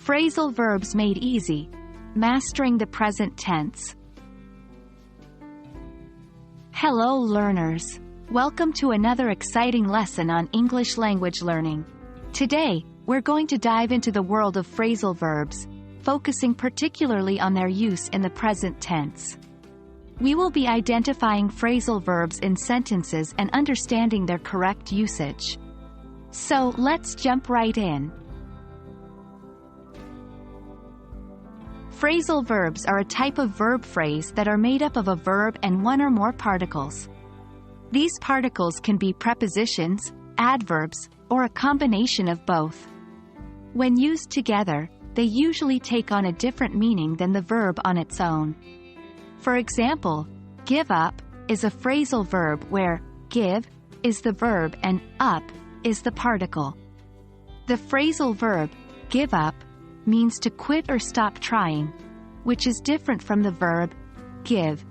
Phrasal verbs made easy. Mastering the present tense. Hello learners. Welcome to another exciting lesson on English language learning. Today, we're going to dive into the world of phrasal verbs, focusing particularly on their use in the present tense. We will be identifying phrasal verbs in sentences and understanding their correct usage. So, let's jump right in. Phrasal verbs are a type of verb phrase that are made up of a verb and one or more particles. These particles can be prepositions, adverbs, or a combination of both. When used together, they usually take on a different meaning than the verb on its own. For example, give up is a phrasal verb where give is the verb and up is the particle. The phrasal verb give up means to quit or stop trying, which is different from the verb give,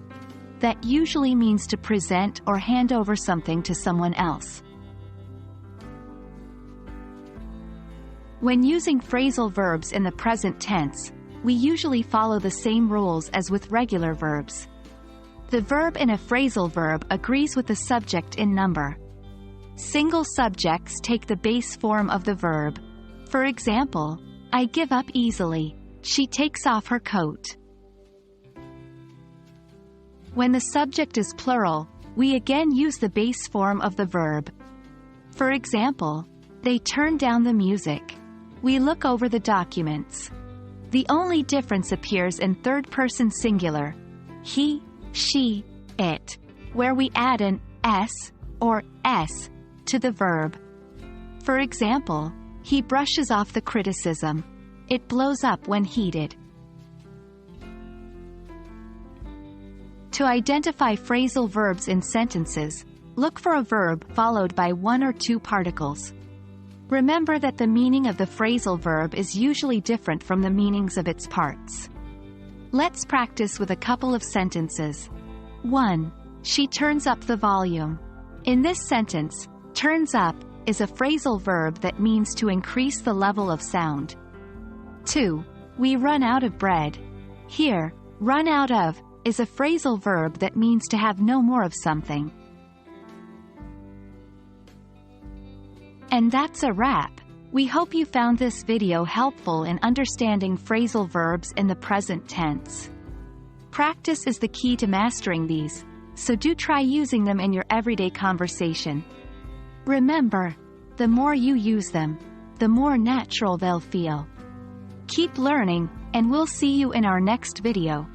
that usually means to present or hand over something to someone else. When using phrasal verbs in the present tense, we usually follow the same rules as with regular verbs. The verb in a phrasal verb agrees with the subject in number. Single subjects take the base form of the verb. For example, I give up easily. She takes off her coat. When the subject is plural, we again use the base form of the verb. For example, they turn down the music. We look over the documents. The only difference appears in third-person singular, he, she, it, where we add an s or s to the verb. For example, he brushes off the criticism. It blows up when heated. To identify phrasal verbs in sentences, look for a verb followed by one or two particles. Remember that the meaning of the phrasal verb is usually different from the meanings of its parts. Let's practice with a couple of sentences. 1. She turns up the volume. In this sentence, turns up is a phrasal verb that means to increase the level of sound. 2. We run out of bread. Here, run out of is a phrasal verb that means to have no more of something. And that's a wrap. We hope you found this video helpful in understanding phrasal verbs in the present tense. Practice is the key to mastering these, so do try using them in your everyday conversation. Remember, the more you use them, the more natural they'll feel. Keep learning, and we'll see you in our next video.